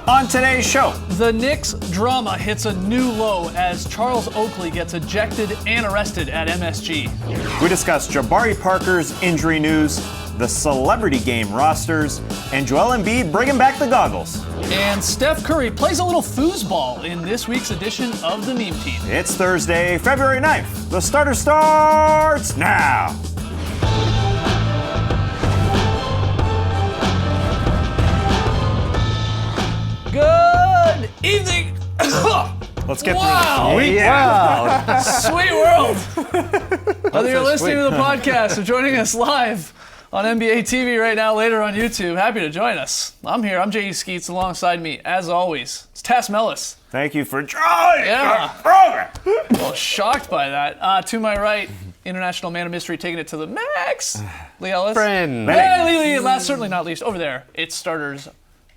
On today's show, the Knicks drama hits a new low as Charles Oakley gets ejected and arrested at MSG. we discuss Jabari Parker's injury news, the celebrity game rosters, and Joel Embiid bringing back the goggles. And Steph Curry plays a little foosball in this week's edition of the Meme Team. It's Thursday, February 9th. The starter starts now. Good evening. Let's get Wow. through this. Wow. Sweet world. Whether you're listening to the podcast or joining us live on NBA TV right now, later on YouTube, happy to join us. I'm here. I'm J.E. Skeets. Alongside me, as always, it's Tass Mellis. Thank you for joining Yeah. the program. Well, shocked by that. To my right, International Man of Mystery taking it to the max, Lee Ellis. Friend. Hey, Lee, last certainly not least, over there, it's starters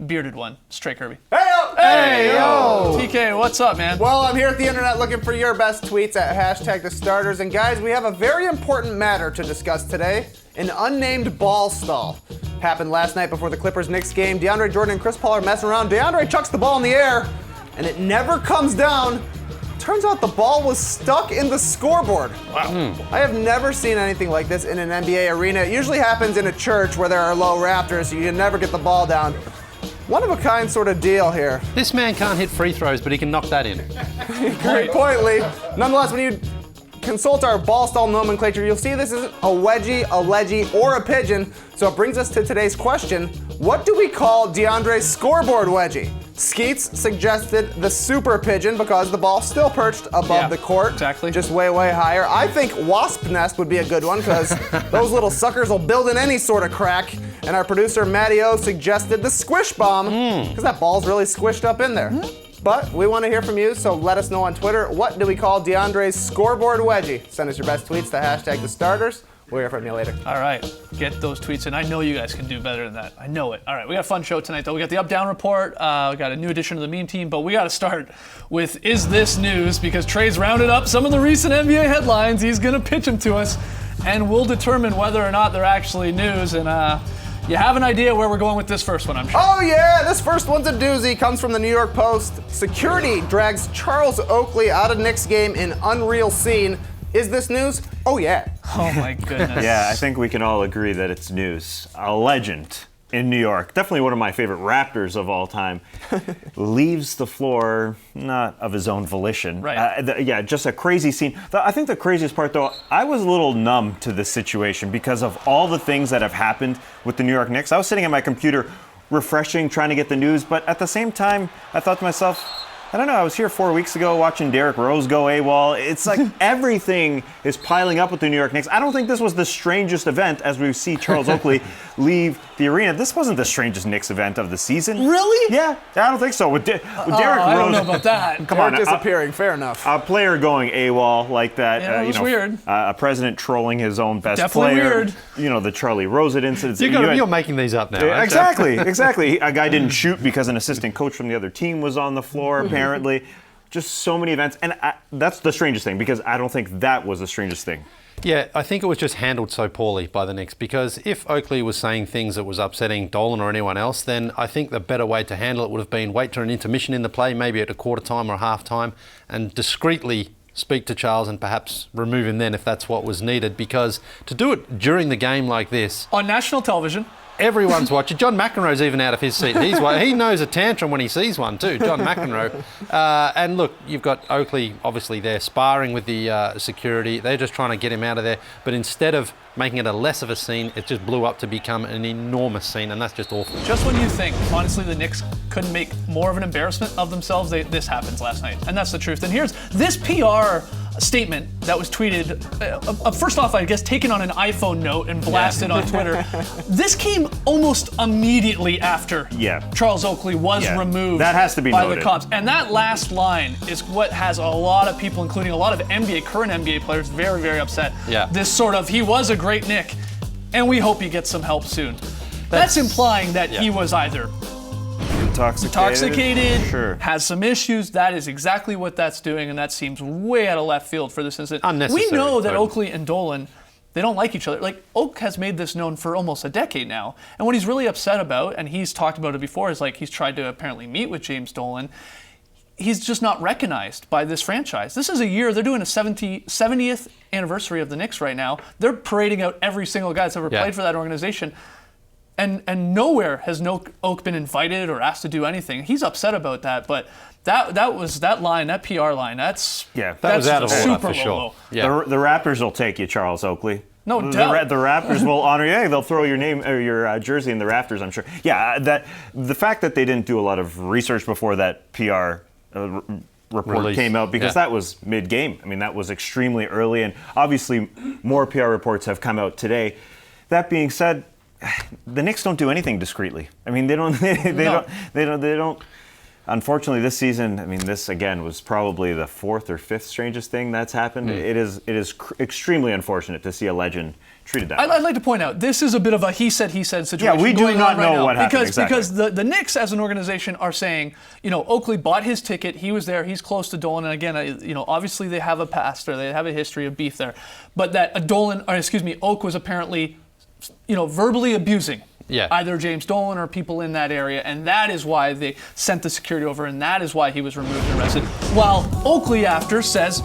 bearded one, Trey Kirby. Hey, yo! TK, what's up, man? Well, I'm here at the internet looking for your best tweets at #TheStarters. And guys, we have a very important matter to discuss today. An unnamed ball stall. Happened last night before the Clippers-Knicks game. DeAndre Jordan and Chris Paul are messing around. DeAndre chucks the ball in the air, and it never comes down. Turns out the ball was stuck in the scoreboard. Wow. I have never seen anything like this in an NBA arena. It usually happens in a church where there are low rafters, so you can never get the ball down. One of a kind sort of deal here. This man can't hit free throws, but he can knock that in. Great point, Lee. Nonetheless, when you consult our ball stall nomenclature, you'll see this isn't a wedgie, a ledgie, or a pigeon. So it brings us to today's question. What do we call DeAndre's scoreboard wedgie? Skeets suggested the super pigeon because the ball's still perched above the court. Exactly. Just way, way higher. I think wasp nest would be a good one because those little suckers will build in any sort of crack. And our producer, Matty O, suggested the squish bomb because that ball's really squished up in there. But we want to hear from you, so let us know on Twitter. What do we call DeAndre's scoreboard wedgie? Send us your best tweets to #TheStarters. We'll hear from you later. All right, get those tweets in. I know you guys can do better than that. I know it. All right, we got a fun show tonight, though. We got the Up-Down Report. We got a new edition of the Meme Team, but we got to start with Is This News? Because Trey's rounded up some of the recent NBA headlines. He's going to pitch them to us, and we'll determine whether or not they're actually news. And you have an idea where we're going with this first one, I'm sure. Oh yeah, this first one's a doozy. Comes from the New York Post. Security drags Charles Oakley out of Knicks game in unreal scene. Is this news? Oh yeah. Oh my goodness. Yeah, I think we can all agree that it's news. A legend in New York, definitely one of my favorite Raptors of all time, leaves the floor, not of his own volition. Right. Just a crazy scene. I think the craziest part, though, I was a little numb to this situation because of all the things that have happened with the New York Knicks. I was sitting at my computer refreshing, trying to get the news, but at the same time, I thought to myself, I don't know, I was here 4 weeks ago watching Derrick Rose go AWOL. It's like everything is piling up with the New York Knicks. I don't think this was the strangest event as we see Charles Oakley leave the arena. This wasn't the strangest Knicks event of the season. Really? Yeah, I don't think so. With Derrick Rose, I don't know about that. come on, Disappearing, fair enough. a player going AWOL like that. Yeah, it was weird. A president trolling his own best Definitely player. weird. You know, the Charlie Rosen incident. You're making these up now. aren't you? Exactly. A guy didn't shoot because an assistant coach from the other team was on the floor, apparently. Just so many events. And that's the strangest thing, because I don't think that was the strangest thing. Yeah, I think it was just handled so poorly by the Knicks, because if Oakley was saying things that was upsetting Dolan or anyone else, then I think the better way to handle it would have been wait till an intermission in the play, maybe at a quarter time or half time, and discreetly speak to Charles and perhaps remove him then if that's what was needed, because to do it during the game like this, On national television. everyone's watching. John McEnroe's even out of his seat. He knows a tantrum when he sees one too, John McEnroe. And look, you've got Oakley obviously there sparring with the security. They're just trying to get him out of there. But instead of making it a less of a scene, it just blew up to become an enormous scene, and that's just awful. Just when you think, honestly, the Knicks couldn't make more of an embarrassment of themselves, this happens last night. And that's the truth. And here's this PR statement that was tweeted, first off, I guess, taken on an iPhone note and blasted on Twitter. This came almost immediately after Charles Oakley was removed that has to be by noted. the cops. And that last line is what has a lot of people, including a lot of current NBA players, very, very upset. Yeah. This sort of, he was a great Knick, and we hope he gets some help soon. That's implying that he was either intoxicated, Sure. has some issues. That is exactly what that's doing, and that seems way out of left field for this incident. Unnecessary. We know that totally. Oakley and Dolan They don't like each other. Like, Oak has made this known for almost a decade now. And what he's really upset about, and he's talked about it before, is like he's tried to apparently meet with James Dolan. He's just not recognized by this franchise. This is a year, they're doing a 70th anniversary of the Knicks right now. They're parading out every single guy that's ever played for that organization. And nowhere has Oak been invited or asked to do anything. He's upset about that, but that was that line, that PR line. That was out of order super for sure. low. Yeah. The Raptors will take you, Charles Oakley. No doubt. The Raptors will honor you. They'll throw your name or your jersey in the rafters, I'm sure. Yeah, the fact that they didn't do a lot of research before that PR report came out, because that was mid-game. I mean, that was extremely early, and obviously more PR reports have come out today. That being said, the Knicks don't do anything discreetly. I mean, they don't. Unfortunately, this season, I mean, this again was probably the fourth or fifth strangest thing that's happened. It is extremely unfortunate to see a legend treated that way. I'd like to point out, this is a bit of a he said situation Yeah, we do going not on right know now. what happened Because the Knicks as an organization are saying, Oakley bought his ticket, he was there, he's close to Dolan, and again, obviously they have a past, or they have a history of beef there, but that Oak was apparently, verbally abusing either James Dolan or people in that area, and that is why they sent the security over, and that is why he was removed and arrested. While Oakley after says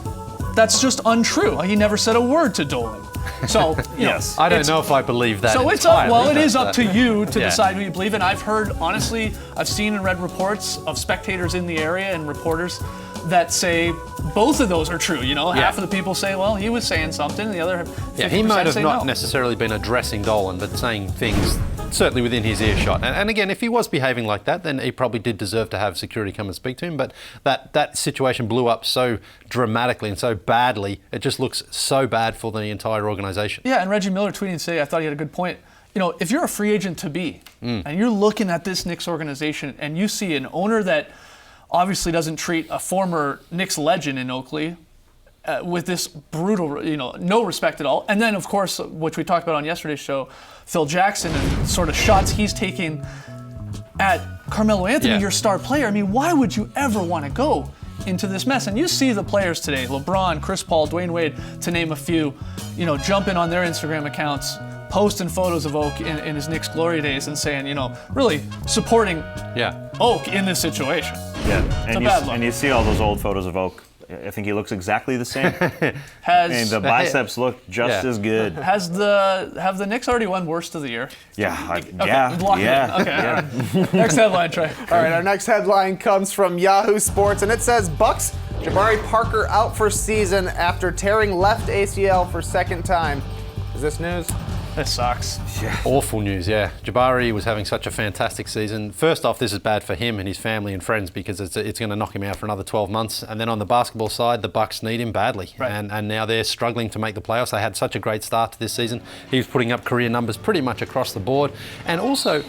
that's just untrue. He never said a word to Dolan. So, yes. I don't know if I believe that. So it is up to you to decide who you believe. And I've heard, honestly, I've seen and read reports of spectators in the area and reporters that say both of those are true. Half of the people say, well, he was saying something, and the other 50% he might have say not no. necessarily been addressing Dolan, but saying things certainly within his earshot. And again, if he was behaving like that, then he probably did deserve to have security come and speak to him. But that situation blew up so dramatically and so badly, it just looks so bad for the entire organization. Yeah, and Reggie Miller tweeting today, I thought he had a good point. If you're a free agent to be, and you're looking at this Knicks organization, and you see an owner that obviously doesn't treat a former Knicks legend in Oakley with this brutal, no respect at all. And then, of course, which we talked about on yesterday's show, Phil Jackson and sort of shots he's taking at Carmelo Anthony, your star player. I mean, why would you ever want to go into this mess? And you see the players today, LeBron, Chris Paul, Dwayne Wade, to name a few, jumping on their Instagram accounts, posting photos of Oak in his Knicks glory days and saying, really supporting Oak in this situation. Yeah, bad look. and you see all those old photos of Oak. I think he looks exactly the same. And the biceps look just as good. Have the Knicks already won Worst of the Year? Yeah, Lock it in. Okay, all right. Next headline, Trey. All right, our next headline comes from Yahoo Sports, and it says, Bucks, Jabari Parker out for season after tearing left ACL for second time. Is this news? This sucks. Yeah. Awful news, yeah. Jabari was having such a fantastic season. First off, this is bad for him and his family and friends because it's going to knock him out for another 12 months. And then on the basketball side, the Bucks need him badly. Right. And now they're struggling to make the playoffs. They had such a great start to this season. He was putting up career numbers pretty much across the board. And also,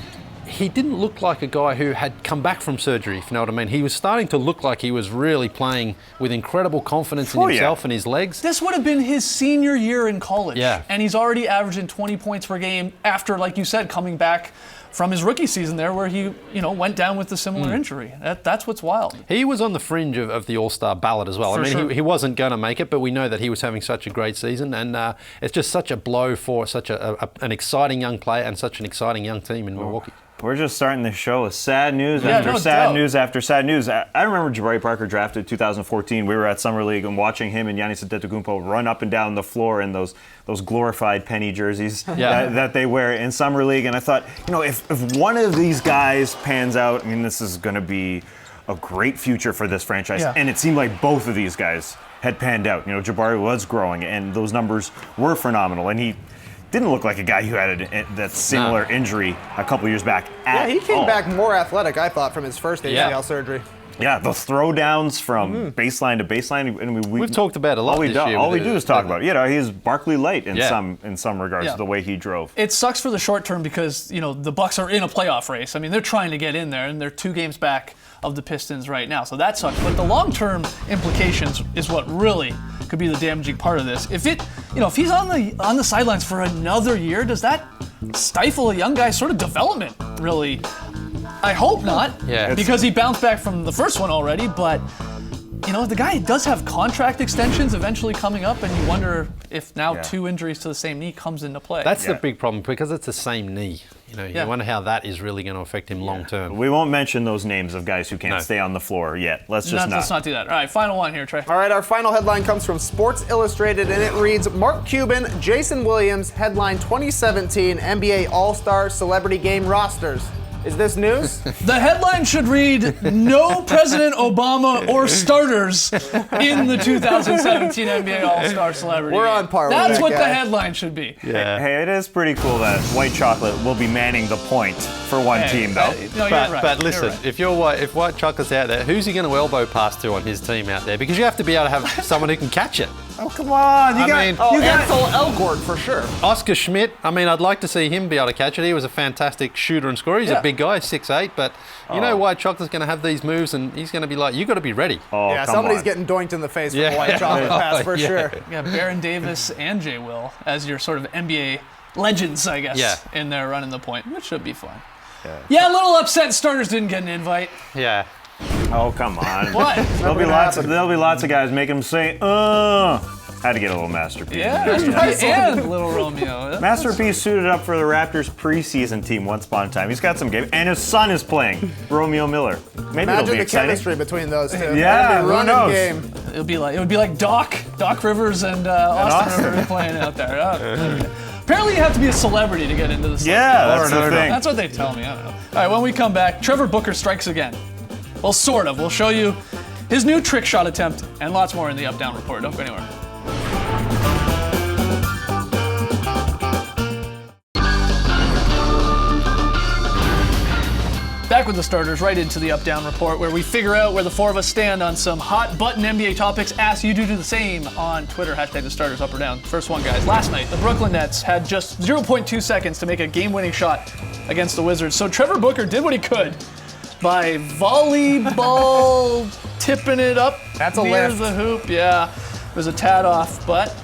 he didn't look like a guy who had come back from surgery, if you know what I mean. He was starting to look like he was really playing with incredible confidence in himself and his legs. This would have been his senior year in college. Yeah. And he's already averaging 20 points per game after, like you said, coming back from his rookie season there where he, went down with a similar injury. That's what's wild. He was on the fringe of the All-Star ballot as well. For sure. He wasn't going to make it, but we know that he was having such a great season, and it's just such a blow for such an exciting young player and such an exciting young team in Milwaukee. We're just starting the show with sad news Yeah, after no sad doubt. news after sad news. I remember Jabari Parker drafted 2014. We were at Summer League and watching him and Giannis Antetokounmpo run up and down the floor in those glorified penny jerseys that they wear in Summer League. And I thought, if one of these guys pans out, I mean, this is going to be a great future for this franchise. Yeah. And it seemed like both of these guys had panned out. Jabari was growing, and those numbers were phenomenal. And he didn't look like a guy who had that similar injury a couple years back at he came all. back more athletic, I thought, from his first ACL surgery. Yeah, the throwdowns from baseline to baseline. And We've talked about it a lot this year. All we do is talk about it. He's Barkley light in some regards, Yeah. the way he drove. It sucks for the short term because, the Bucks are in a playoff race. I mean, they're trying to get in there, and they're 2 games back of the Pistons right now. So that sucks. But the long-term implications is what really could be the damaging part of this. If he's on the sidelines for another year, does that stifle a young guy's sort of development, really? I hope not. Yeah. Because he bounced back from the first one already, but the guy does have contract extensions eventually coming up, and you wonder if now Yeah. 2 injuries to the same knee comes into play. That's the Yeah. big problem because it's the same knee. Yeah. You wonder how that is really going to affect him long term. We won't mention those names of guys who can't No. stay on the floor yet. Let's just Let's not do that. All right, final one here, Trey. All right, our final headline comes from Sports Illustrated, and it reads, Mark Cuban, Jason Williams, headline 2017 NBA All-Star Celebrity Game Rosters. Is this news? The headline should read, "No President Obama or starters in the 2017 NBA All-Star Celebrity We're Game." on par with That's that what the guy. headline should be. Yeah. Hey, it is pretty cool that White Chocolate will be manning the point for one team, though. No, you're right. But You're listen, right. if White Chocolate's out there, who's he going to elbow pass to on his team out there? Because you have to be able to have someone who can catch it. Oh, come on. You got, Oh, Ansel Elgort for sure. Oscar Schmidt, I mean, I'd like to see him be able to catch it. He was a fantastic shooter and scorer. He's Yeah. a big guy, 6'8", but you know White Chocolate's going to have these moves and he's going to be like, you got to be ready. Oh, Yeah, come somebody's on. getting doinked in the face Yeah. with a white chocolate pass for Yeah. sure. Yeah, Baron Davis and Jay Will as your sort of NBA legends, I guess, Yeah. in there running the point, which should be fun. Yeah, a little upset starters didn't get an invite. Yeah. Oh, come on. What? There'll be gonna lots of guys making them say, Had to get a little Masterpiece. Yeah, Masterpiece and Little Romeo. Masterpiece suited up for the Raptors preseason team once upon a time. He's got some game, and his son is playing, Romeo Miller. Maybe it'll Imagine be the exciting. chemistry between those two. Yeah, That'd be who running knows? game. It would be like Doc Rivers and Austin Rivers playing out there. Apparently, you have to be a celebrity to get into the Celtics. Yeah, that's the thing. That's what they tell me. I don't know. All right, when we come back, Trevor Booker strikes again. Well, sort of. We'll show you his new trick shot attempt and lots more in the Up Down Report. Don't go anywhere. Back with the starters, right into the Up Down Report, where we figure out where the four of us stand on some hot button NBA topics. Ask you to do the same on Twitter, hashtag the starters, up or down. First one, guys. Last night, the Brooklyn Nets had just 0.2 seconds to make a game-winning shot against the Wizards. So Trevor Booker did what he could by volleyball tipping it up That's a near lift. the hoop. Yeah, it was a tad off, but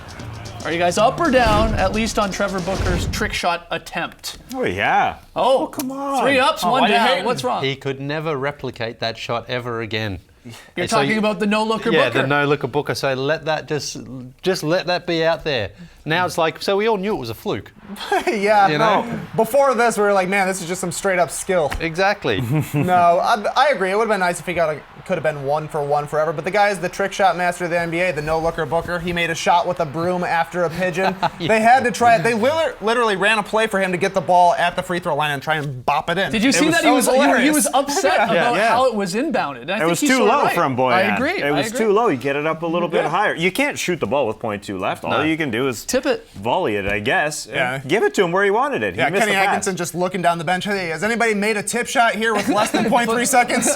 are you guys up or down, at least on Trevor Booker's trick shot attempt? Oh, yeah. Oh, come on. 3 ups, Oh, 1 why you down. hating? What's wrong? He could never replicate that shot ever again. You're So talking about the no-looker Yeah, Booker. the no-looker Booker. So let that just let that be out there. Now it's like, so we all knew it was a fluke. Yeah, You know? no. Before this, we were like, man, this is just some straight up skill. Exactly. No, I agree. It would have been nice if he could have been 1 for 1 forever. But the guy is the trick shot master of the NBA, the no-looker Booker. He made a shot with a broom after a pigeon. They had to try it. They literally ran a play for him to get the ball at the free throw line and try and bop it in. Did you see that? He was hilarious. upset about Yeah. how it was inbounded. And I It think was he's too sort of low right. for him, Boyan. I agree. It was too low. You get it up a little bit Yeah. higher. You can't shoot the ball with .2 left. All No. you can do is Tip it. volley it, I guess. Yeah. And give it to him where he wanted it. He Yeah, missed Kenny the pass. Atkinson just looking down the bench. Hey, has anybody made a tip shot here with less than 0.3 seconds?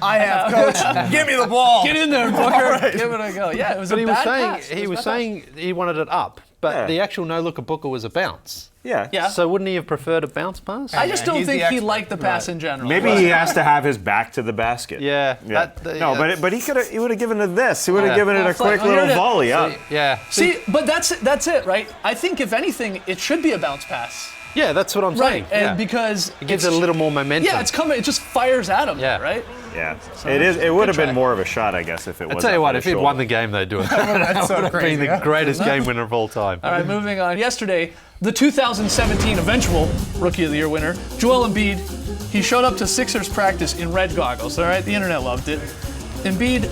I have, coach. Give me the ball. Get in there, Booker. Give it a go. Yeah, it was But a he was bad saying pass. It he was a bad pass. saying he wanted it up, but Yeah. the actual no-looker Booker was a bounce. Yeah. Yeah. So wouldn't he have preferred a bounce pass? I just Yeah, don't he's think the he expert. liked the pass in general. Maybe he has to have his back to the basket. Yeah, Yeah. No, but he would have given it this. He would have Yeah. given it Well, a it's like, quick oh, here little it is. volley up. Yeah. See, but that's it, right? I think if anything, it should be a bounce pass. Yeah, that's what I'm saying. Right, and yeah. because It gives it a little more momentum. Yeah, it's coming. It just fires at him. Yeah. Right. Yeah. It is. It would have try. been more of a shot, I guess, if it was. I tell you up what, on if his he'd shoulder. won the game, they'd do it. That's so Been crazy. the greatest game winner of all time. All right, moving on. Yesterday, the 2017 eventual Rookie of the Year winner, Joel Embiid, he showed up to Sixers practice in red goggles. All right, the internet loved it. Embiid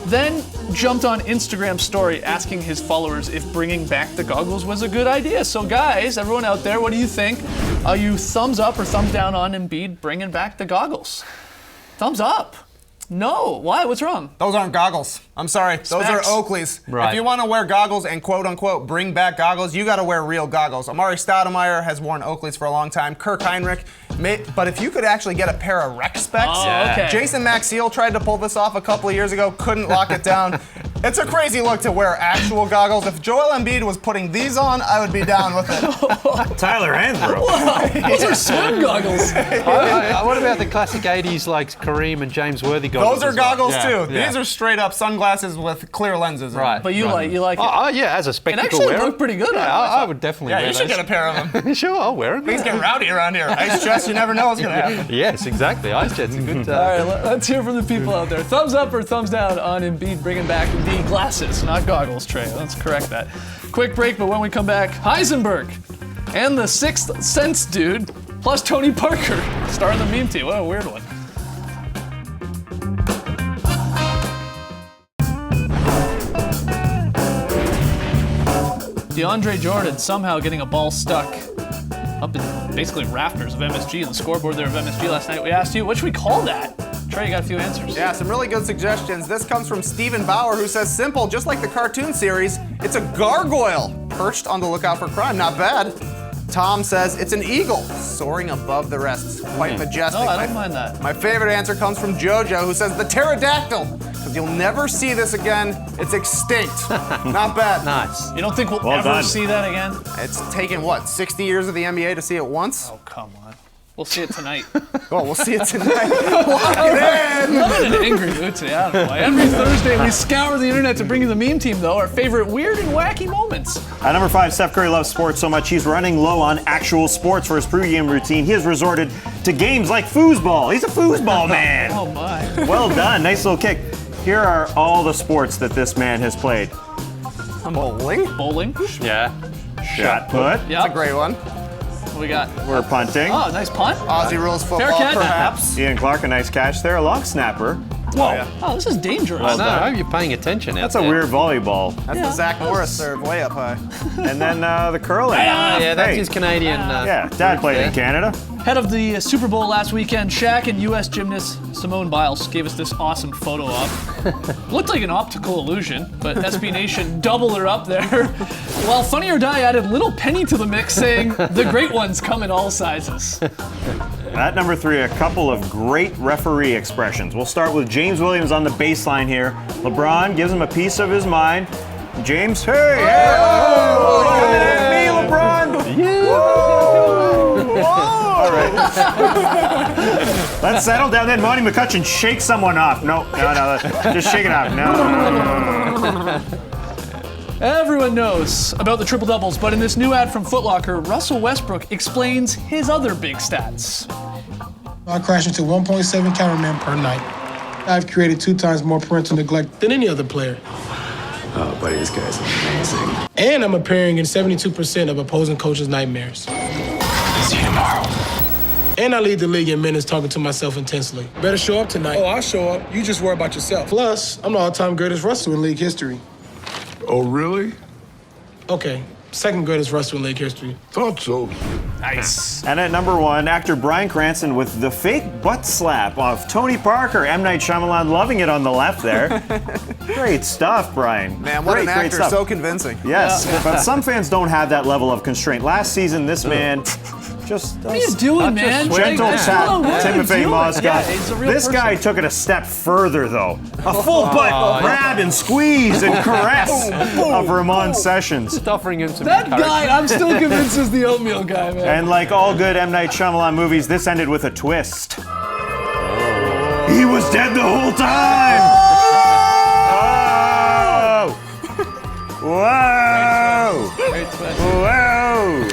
then jumped on Instagram story asking his followers if bringing back the goggles was a good idea. So guys, everyone out there, what do you think? Are you thumbs up or thumbs down on Embiid bringing back the goggles? Thumbs up. No. Why? What's wrong? Those aren't goggles. I'm sorry. Those are Specs. Oakley's. Right. If you want to wear goggles and quote unquote bring back goggles, you got to wear real goggles. Amari Stoudemire has worn Oakley's for a long time. Kirk Heinrich. But if you could actually get a pair of rec specs, Oh, okay. Jason Maxiell tried to pull this off a couple of years ago, couldn't lock it down. It's a crazy look to wear actual goggles. If Joel Embiid was putting these on, I would be down with it. Tyler Hansbrough. Those are swim goggles. What about the classic 80s like Kareem and James Worthy goggles? Those are as well? goggles Yeah, too. yeah. Are straight up sunglasses with clear lenses. in Right. them. But you like it. Oh, yeah, as a spectacle actually wearer. look pretty good Yeah, on it, I I would definitely Yeah, wear you should those. get a pair of them. Sure, I'll wear them. Things get rowdy around here. Ice chest, you never know what's gonna happen. Yes, exactly. Ice Jet's a good All right, let's hear from the people out there. Thumbs up or thumbs down on Embiid bringing back the 3D glasses, not goggles, Trey. Let's correct that. Quick break, but when we come back, Heisenberg and the Sixth Sense dude, plus Tony Parker, starring the meme team. What a weird one. DeAndre Jordan somehow getting a ball stuck up in basically rafters of MSG and the scoreboard there of MSG last night. We asked you, what should we call that? Trey, you got a few answers. Yeah, some really good suggestions. This comes from Steven Bauer, who says, simple, just like the cartoon series, it's a gargoyle perched on the lookout for crime. Not bad. Tom says it's an eagle soaring above the rest. Quite majestic. Oh, I don't mind that. My favorite answer comes from Jojo, who says the pterodactyl, because you'll never see this again. It's extinct. Not bad. Nice. You don't think we'll Well ever done. see that again? It's taken, what, 60 years of the NBA to see it once? Oh, come on. We'll see it tonight. Oh, we'll see it tonight. Lock it in. I'm in an angry mood today. I don't know why. Every Thursday, we scour the internet to bring you the meme team, though, our favorite weird and wacky moments. At number 5, Steph Curry loves sports so much he's running low on actual sports for his pregame routine. He has resorted to games like foosball. He's a foosball man. Oh, my. Well done. Nice little kick. Here are all the sports that this man has played. Bowling? Bowling. Yeah. Shot put. Yeah. A great one. What we got? We're punting. Oh, nice punt. Aussie rules football, Fair catch. perhaps. Ian Clark, a nice catch there. A long snapper. Whoa. Oh, this is dangerous. I know. I hope you're paying attention. That's a weird volleyball. That's the Zach Morris serve, way up high. And then the curling. Yeah, that's Hey. his Canadian. Yeah, Dad played in Canada. Head of the Super Bowl last weekend, Shaq and U.S. gymnast Simone Biles gave us this awesome photo op. Looked like an optical illusion, but SB Nation doubled her up there. While Funny or Die added Little Penny to the mix, saying, the great ones come in all sizes. At number 3, a couple of great referee expressions. We'll start with James Williams on the baseline here. LeBron gives him a piece of his mind. James, hey, hey, oh, coming at me, LeBron. Woo! Whoa! All right. Let's settle down. Then Monty McCutcheon shakes someone off. No, just shake it off. No. Everyone knows about the triple doubles, but in this new ad from Foot Locker, Russell Westbrook explains his other big stats. I crash into 1.7 cameramen per night. I've created 2 times more parental neglect than any other player. Oh, buddy, this guy's amazing. And I'm appearing in 72% of opposing coaches' nightmares. See you tomorrow. And I lead the league in minutes talking to myself intensely. Better show up tonight. Oh, I'll show up. You just worry about yourself. Plus, I'm the all-time greatest wrestler in league history. Oh, really? Okay, second greatest wrestler in league history. Thought so. Nice. And at number 1, actor Bryan Cranston with the fake butt slap of Tony Parker. M. Night Shyamalan loving it on the left there. Great stuff, Brian. Man, what great, an great actor, stuff. so convincing. Yes, but some fans don't have that level of constraint. Last season, this man just What are you doing, man? gentle Drake, tap, what are you Timothy doing? Mozgov. Yeah, he's a real This guy person. took it a step further, though. A full butt grab and squeeze and caress of Ramon Sessions. Just offering him some That encouragement. guy, I'm still convinced is the oatmeal guy, man. And like all good M. Night Shyamalan movies, this ended with a twist. He was dead the whole time! Oh! Whoa! Great twist. Whoa!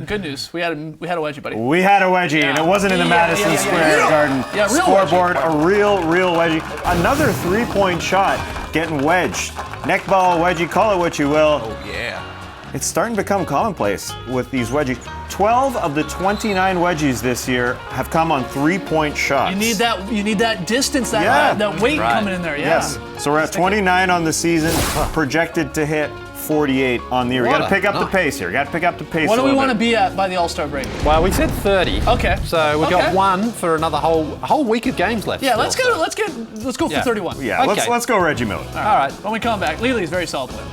Good news. We had a wedgie, buddy. We had a wedgie, and it wasn't in the Madison Square Garden Yeah, real scoreboard. A real wedgie. Another 3-point shot getting wedged. Neck ball wedgie, call it what you will. Oh, yeah. It's starting to become commonplace with these wedgies. 12 of the 29 wedgies this year have come on 3-point shots. You need that distance, that weight coming in there. Yeah. Yes. So we're at 29 on the season, projected to hit 48 on the year. We got to pick up the pace here. Got to pick up the pace. What do a we little want to bit. be at by the All-Star break? Well, we said 30. Okay. So we've got Okay. 1 for another whole week of games left. Yeah, still, let's go for Yeah. 31. Yeah, Okay. let's go Reggie Miller. All right. When we come back, Lely's very solid play.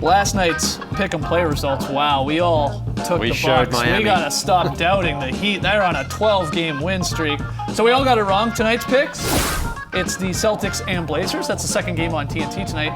Last night's pick and play results. Wow, we all took We the showed Bucks. Miami. We gotta stop doubting the Heat. They're on a 12-game win streak. So we all got it wrong. Tonight's picks. It's the Celtics and Blazers. That's the second game on TNT tonight.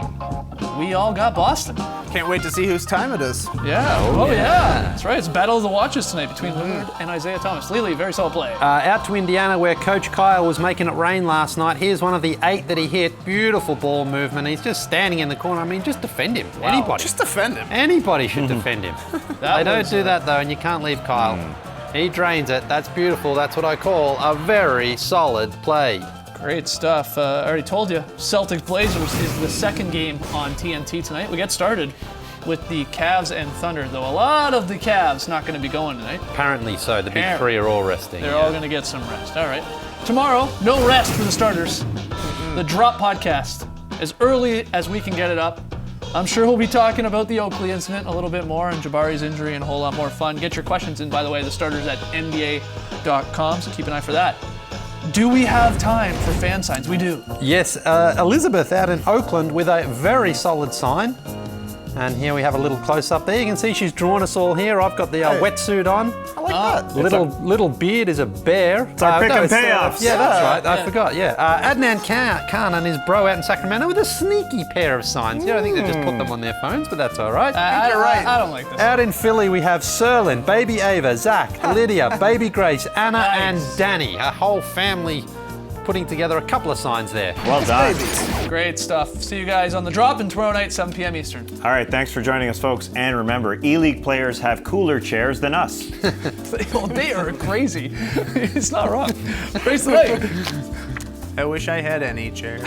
We all got Boston. Can't wait to see whose time it is. Yeah. Oh, yeah. That's right. It's Battle of the Watches tonight between Lillard and Isaiah Thomas. Lily, very solid play. Out to Indiana, where Coach Kyle was making it rain last night. Here's one of the 8 that he hit. Beautiful ball movement. He's just standing in the corner. I mean, just defend him. Anybody. Just defend him. Anybody should defend him. They don't do that, though, and you can't leave Kyle. He drains it. That's beautiful. That's what I call a very solid play. Great stuff. I already told you, Celtics Blazers is the second game on TNT tonight. We get started with the Cavs and Thunder, though a lot of the Cavs not going to be going tonight. Apparently so. The big Apparently. three are all resting. They're all going to get some rest. All right. Tomorrow, no rest for the starters. The Drop Podcast, as early as we can get it up. I'm sure we'll be talking about the Oakley incident a little bit more and Jabari's injury and a whole lot more fun. Get your questions in, by the way, the starters at NBA.com, so keep an eye for that. Do we have time for fan signs? We do. Yes, Elizabeth out in Oakland with a very solid sign. And here we have a little close-up there. You can see she's drawn us all here. I've got the wetsuit on. I like that. Little beard is a bear. It's our pick and payoffs. Yeah, that's right. I forgot, yeah. Adnan Khan and his bro out in Sacramento with a sneaky pair of signs. Yeah, I think they just put them on their phones, but that's all right. You're right. I don't like this. Out in Philly, we have Serlin, baby Ava, Zach, Lydia, baby Grace, Anna, and Danny. A whole family putting together a couple of signs there. Well done. Great stuff. See you guys on The Drop and tomorrow night, 7 p.m. Eastern. All right, thanks for joining us, folks. And remember, E-League players have cooler chairs than us. They are crazy. It's not wrong. Race the night. I wish I had any chair.